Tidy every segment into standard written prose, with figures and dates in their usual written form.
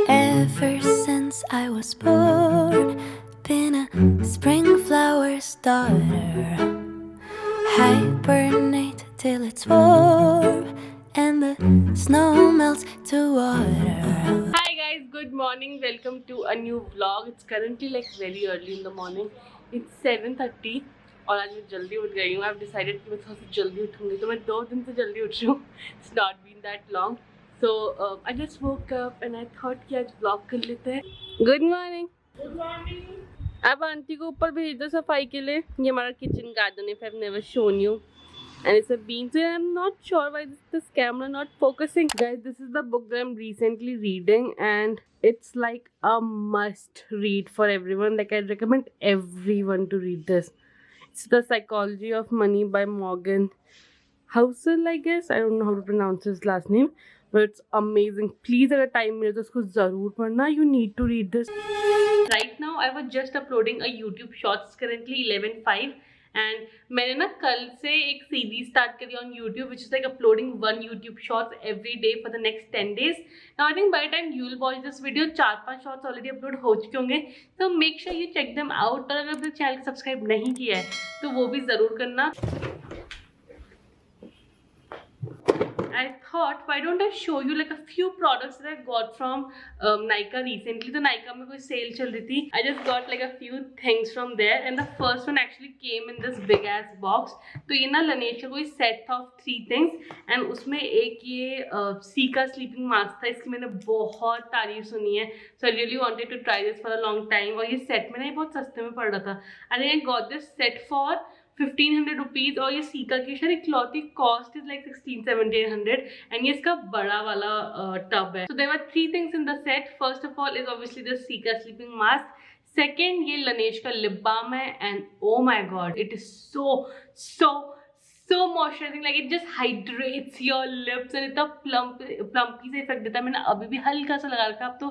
Ever since I was born, been a spring flower's daughter. Hibernate till it's warm and the snow melts to water. Hi guys, good morning. Welcome to a new vlog. It's currently like very early in the morning. It's 7:30 और आज मैं जल्दी उठ गई हूँ. I've decided कि मैं थोड़ा सा जल्दी उठूँगी, तो मैं 2 दिन से जल्दी उठ रही हूँ. It's not been that long. So I just woke up and I thought कि आज vlog कर लेते हैं. Good morning. Good morning. अब आंटी को ऊपर भेज दो सफाई के लिए. ये हमारा किचन गार्डन है. If I've never shown you. And it's a bean. So I'm not sure why this camera not focusing. Guys, this is the book that I'm recently reading and it's like a must read for everyone. Like I recommend everyone to read this. It's The Psychology of Money by Morgan Housel, I guess. I don't know how to pronounce his last name, but it's amazing. Please, अगर time मिले तो उसको ज़रूर पढ़ना. You need to read this. Right now, I was just uploading a YouTube Shorts. Currently 11:05. And मैंने ना कल से एक सीरीज स्टार्ट करी on YouTube which is like uploading 1 YouTube shorts every day for the next 10 days. Now I think by the time you will watch this video 4-5 shorts already upload हो चुके होंगे. तो make sure you check them out. और अगर अपने channel को subscribe नहीं किया है तो वो भी ज़रूर करना. I thought why don't I show you like a few products that I got from Nykaa recently. तो Nykaa में कोई सेल चल रही थी. I just got like a few things from there and the first one actually came in this big ass box. तो ये ना Laneige का कोई set था of 3 things and उसमें एक ये Nykaa sleeping mask था. इसकी मैंने बहुत तारीफ सुनी है. So I really wanted to try this for a long time. और ये set में ना बहुत सस्ते में पड़ रहा था. I think I got this set for 1500 rupees और ये सीका की शायद इकलौती कॉस्ट इज लाइक 1600-1700 एंड ये इसका बड़ा वाला टब है. So there were 3 things in the set. First of all is obviously the cica sleeping mask. Second ये Laneige का लिप बाम है and oh my God it is so moisturizing. Like it just hydrates your lips and इतना plumpy से effect देता है. मैंने अभी भी हल्का सा लगा रखा. अब तो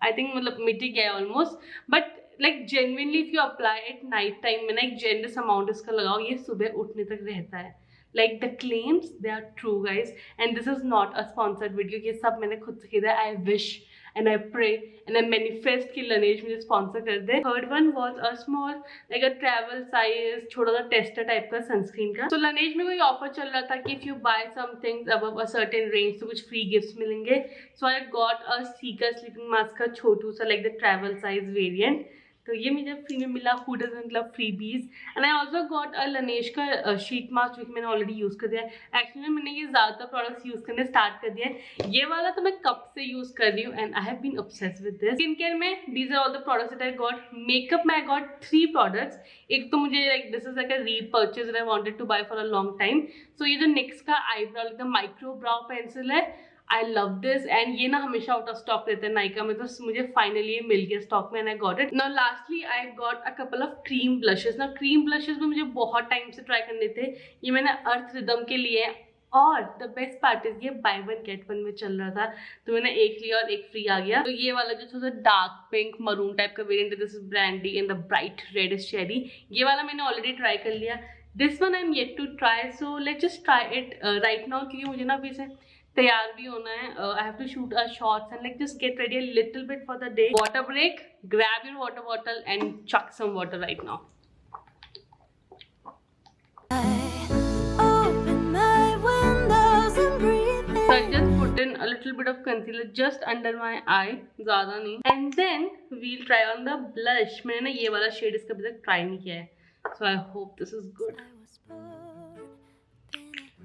आई थिंक मतलब मिट ही गया almost. But like genuinely if you apply it night time में ना एक generous amount इसका लगाओ, ये सुबह उठने तक रहता है. Like the claims they are true guys and this is not a sponsored video. ये सब मैंने खुद से खरीदा. I wish and I pray and I manifest कि Laneige मुझे sponsor कर दे. Third one was a small like a travel size छोटा सा tester type का sunscreen का. So Laneige में कोई offer चल रहा था कि if you buy some things above a certain range तो कुछ free gifts मिलेंगे. So I got a Nykaa sleeping mask का छोटू सा like the travel size variant. तो ये मुझे फ्री में मिला. Who doesn't love freebies? And I also got a Laneige का शीट मास्क जो कि मैंने ऑलरेडी यूज़ कर दिया है. एक्चुअली मैंने ये ज़्यादातर प्रोडक्ट्स यूज़ करने स्टार्ट कर दिया है. ये वाला तो मैं कब से यूज़ कर रही हूँ and I have been obsessed with this. Skin care में these are all the products that I got. Makeup में आई गॉट 3 प्रोडक्ट्स. एक तो मुझे like this is like a repurchase that I wanted to buy for a long time. So ये जो NYX का eyebrow एकदम micro brow pencil है. I love this and ये ना हमेशा आउट ऑफ स्टॉक रहते हैं Nykaa में. तो मुझे फाइनली ये मिल गया स्टॉक में and I got it. Now lastly I got a couple of cream blushes. Now cream blushes में मुझे बहुत टाइम से ट्राई करने थे. ये मैंने अर्थ रिदम के लिए और द बेस्ट पार्ट इज ये बाय 1 get 1 में चल रहा था. तो मैंने एक लिया और एक फ्री आ गया. तो ये वाला जो थोड़ा सा डार्क पिंक मरून टाइप का वेरिएंट है. This is brandy and the bright red is cherry. ये वाला मैंने ऑलरेडी ट्राई कर लिया. This one I am yet to try. So let's just try it right now क्योंकि मुझे ना अभी से तैयार भी होना है. I have to shoot a shorts and like just get ready a little bit for the day. Water break. Grab your water bottle and chug some water right now. So I just put in a little bit of concealer just under my eye, ज़्यादा नहीं. And then we'll try on the blush. मैंने ना ये वाला shade इसका अभी तक try नहीं किया है. So I hope this is good.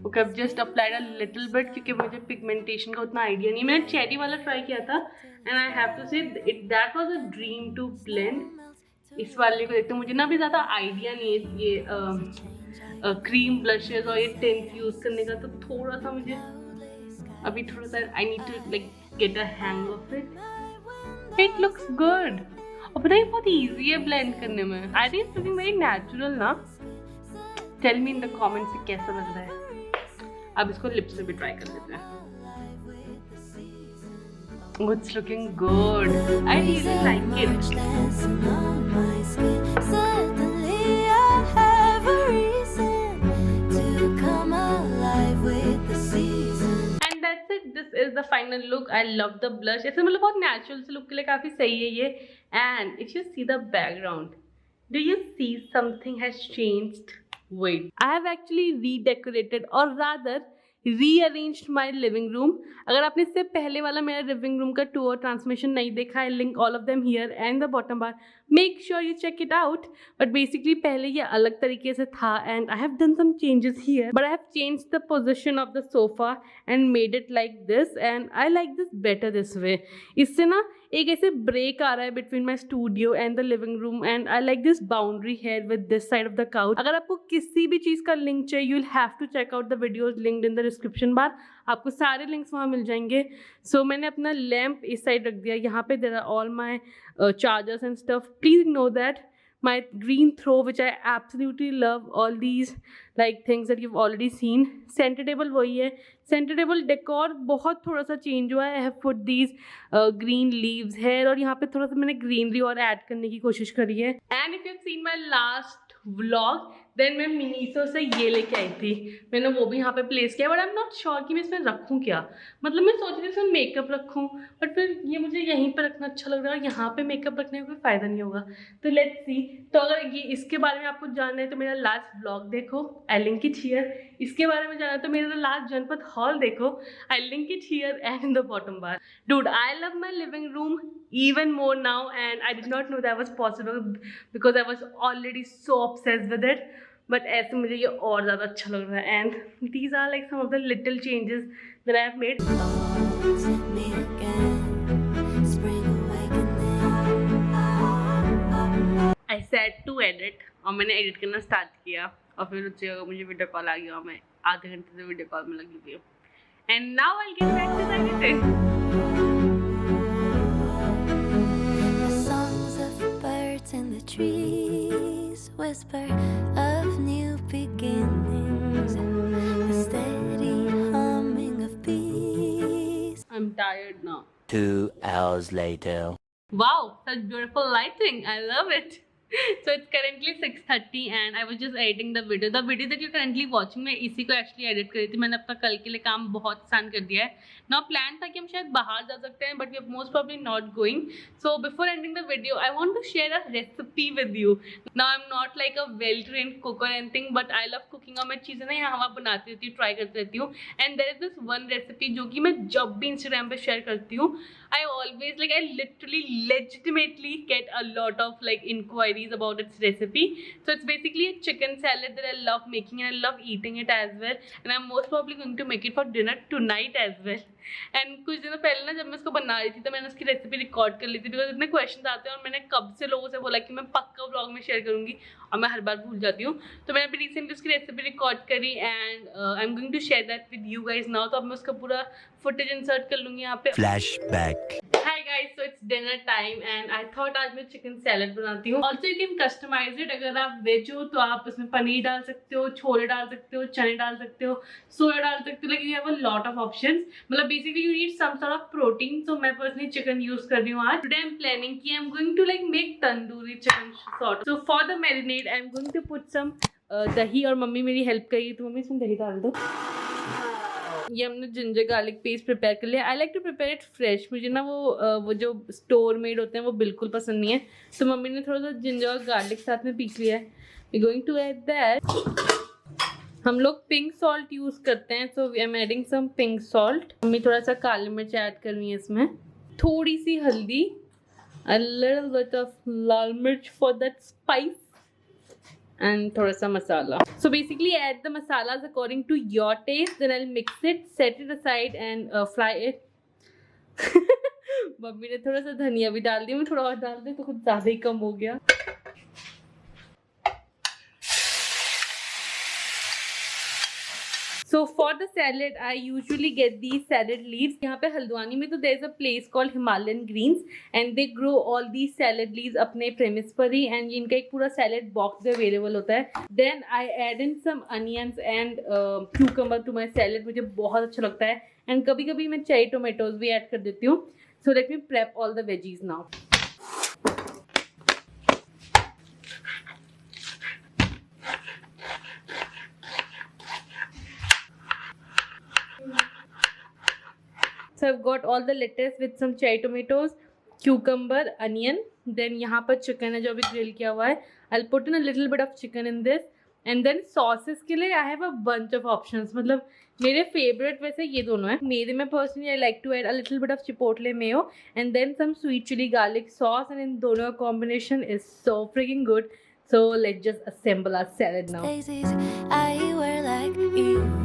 Okay, I've just applied a little bit क्योंकि मुझे पिगमेंटेशन का उतना आइडिया नहीं. मैंने चेरी वाला ट्राई किया था and I have to say that was a dream to blend. इस वाले को देखते मुझे ना भी ज़्यादा आइडिया नहीं है ये क्रीम ब्लशेस और ये टिंट यूज़ करने का. तो थोड़ा सा मुझे अभी थोड़ा सा I need to like get a hang of it. It looks good. और पता है बहुत ईजी है ब्लेंड करने में. I think it's looking very natural ना. Tell me in the comments से कैसा लग रहा है. अब इसको लिप्स से भी ट्राई कर लेते हैं. It's looking good. I really like it. Suddenly I have a reason to come alive with the season. And that's it. This is the final look. I love the blush. ऐसे मतलब बहुत natural से look के लिए काफी सही है ये. And if you see the background, do you see something has changed? Wait, I have actually redecorated or rather rearranged my living room. अगर आपने इससे पहले वाला मेरा लिविंग रूम का टूर ट्रांसमिशन नहीं देखा है, link all of them here and the bottom bar, make sure you check it out. But basically पहले ये अलग तरीके से था and I have done some changes here, but I have change the position of the sofa and made it like this and I like this better this way. इससे ना एक ऐसे ब्रेक आ रहा है between my studio and the living room and I like this boundary here with this side of the couch. अगर आपको किसी भी चीज़ का लिंक चाहिए, you will have to check out the videos linked in the description bar. आपको सारे links वहाँ मिल जाएंगे. सो मैंने अपना लैम्प इस साइड रख दिया. यहाँ पे there are all my chargers and stuff. Please ignore that. My green throw, which I absolutely love, all these like things that you've already seen. Center table वही है. Center table decor बहुत थोड़ा सा change हुआ है. I have put these green leaves here और यहाँ पे थोड़ा सा मैंने greenery और add करने की कोशिश करी है. And if you've seen my last vlog, then मैं मिनीसो से ये लेके आई थी. मैंने वो भी यहाँ पे प्लेस किया, but I am not sure कि मैं इसमें रखूँ क्या. मतलब मैं सोच रही थी इसमें मेकअप रखूँ, बट फिर ये मुझे यहीं पर रखना अच्छा लग रहा है. यहाँ पे मेकअप रखने का कोई फ़ायदा नहीं होगा. तो लेट्स सी. तो अगर ये इसके बारे में आपको जानना है तो मेरा लास्ट व्लॉग देखो, आई लिंक इट हियर. इसके बारे में जानना है तो मेरा लास्ट जनपद हॉल देखो, I link it here and in the bottom bar. Dude, I love my living room even more now and I did not know that was possible because I was already so obsessed with it. But ऐसे मुझे ये और ज़्यादा अच्छा लग रहा है. And these are like some of the little changes that I have made. I said to edit और मैंने एडिट करना स्टार्ट किया और फिर उससे मुझे वीडियो कॉल आ गया और मैं आधे घंटे से वीडियो कॉल में लगी हुई हूँ. And now I'll get back to the editing. In the trees, whisper of new beginnings, the steady humming of bees. I'm tired now. 2 hours later. Wow, such beautiful lighting. I love it. So it's currently 6:30 and I was just editing the video. The video that you're currently watching, मैं इसी को actually edit करी थी. मैंने अपना कल के लिए काम बहुत आसान कर दिया है. Now plan था कि हम शायद बाहर जा सकते हैं, but we are most probably not going. So before ending the video, I want to share a recipe with you. Now I'm not like a well-trained cook or anything, but I love cooking और मैं चीज़ें ना यहाँ वहाँ बनाती रहती हूँ, try करती रहती हूँ. And there is this one recipe जो कि मैं जब भी Instagram पे share करती हूँ, I literally legitimately get a lot of like inquiries about its recipe. So it's basically a chicken salad that I love making and I love eating it as well. And I'm most probably going to make it for dinner tonight as well. And कुछ दिनों पहले ना जब मैं इसको बना रही थी तो मैंने उसकी रेसिपी रिकॉर्ड कर ली थी बिकॉज इतने क्वेश्चन आते हैं और मैंने कब से लोगों से बोला कि मैं पक्का व्लॉग में शेयर करूँगी और मैं हर बार भूल जाती हूँ. तो मैंने अभी रिसेंटली उसकी रेसिपी रिकॉर्ड करी and I am going to share that with you guys now. तो अब मैं उसका पूरा फुटेज इंसर्ट कर लूँगी यहाँ पे. Flashback. Hi guys, so it's dinner time and I thought आज मैं चिकन सैलड बनाती हूँ. Also you can customise it. अगर आप वेज हो तो आप इसमें पनीर डाल सकते हो, छोले डाल सकते हो, चने डाल सकते हो, सोया डाल सकते हो. Like you have a lot of options. मतलब basically you need some sort of protein. So मैं पर्सनली चिकन यूज कर रही हूँ आज. टुडे आई एम प्लानिंग कि I am going to like make tandoori chicken sort. So for the marinade I am going to put some dahi. और mummy मेरी help करेगी तो मम्मी इसमें दही डाल दो. ये हमने जिंजर गार्लिक पेस्ट प्रिपेयर कर लिया. I like to prepare it fresh. मुझे ना वो जो स्टोर मेड होते हैं वो बिल्कुल पसंद नहीं है. तो मम्मी ने थोड़ा सा जिंजर और गार्लिक साथ में पीस लिया है. We going to add that. हम लोग पिंक सॉल्ट यूज़ करते हैं so we am adding some pink salt. Mummy थोड़ा सा काली मिर्च ऐड कर रही है इसमें. थोड़ी सी हल्दी, a little bit of लाल मिर्च for that spice. And थोड़ा सा मसाला. So basically add the masalas according to your taste. Then I'll mix it, set it aside and fry it. Mummy ने थोड़ा सा धनिया भी डाल दिया. मैं थोड़ा और डाल दी तो कुछ ज़्यादा ही कम हो गया. So for the salad, I usually get these salad leaves. यहाँ पे हल्द्वानी में तो there is a place called Himalayan Greens and they grow all these salad leaves अपने premise पर ही and इनका एक पूरा salad box भी available होता है. Then I add in some onions and cucumber to my salad. मुझे बहुत अच्छा लगता है and कभी-कभी मैं cherry tomatoes भी add कर देती हूँ. So let me prep all the veggies now. So I've got all the lettuce with some cherry tomatoes, cucumber, onion. Then यहाँ पर chicken है जो अभी grill किया हुआ है. I'll put in a little bit of chicken in this. And then sauces के लिए I have a bunch of options. मतलब मेरे favorite वैसे ये दोनों हैं. मेरे में personally I like to add a little bit of chipotle mayo and then some sweet chili garlic sauce, and in दोनों का combination is so freaking good. So let's just assemble our salad now. Daisies I wear like earrings.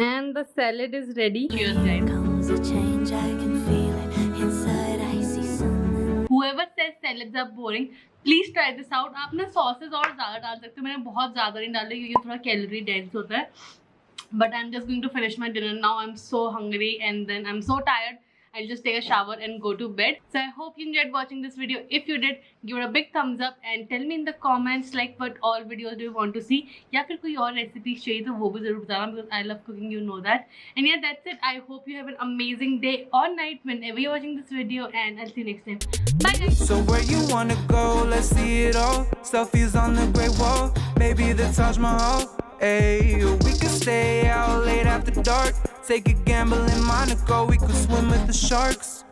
And the salad is ready. Cheers, guys. Comes a change, I can feel it inside. I see something. Whoever says salads are boring, please try this out. आप ना sauces और ज़्यादा डाल सकते हो. मैंने बहुत ज़्यादा नहीं डाले क्योंकि थोड़ा calorie dense होता है. But I'm just going to finish my dinner now. I'm so hungry and then I'm so tired. I'll just take a shower and go to bed. So I hope you enjoyed watching this video. If you did, give it a big thumbs up and tell me in the comments like what all videos do you want to see. या फिर कोई और recipes चाहिए तो वो भी ज़रूर बताना because I love cooking, you know that. And yeah, that's it. I hope you have an amazing day or night whenever you're watching this video, and I'll see you next time. Bye guys. So where you wanna go? Let's see it all. Selfies on the Great Wall, maybe the Taj Mahal. Hey, we could stay out late after dark. Take a gamble in Monaco. We could swim with the sharks.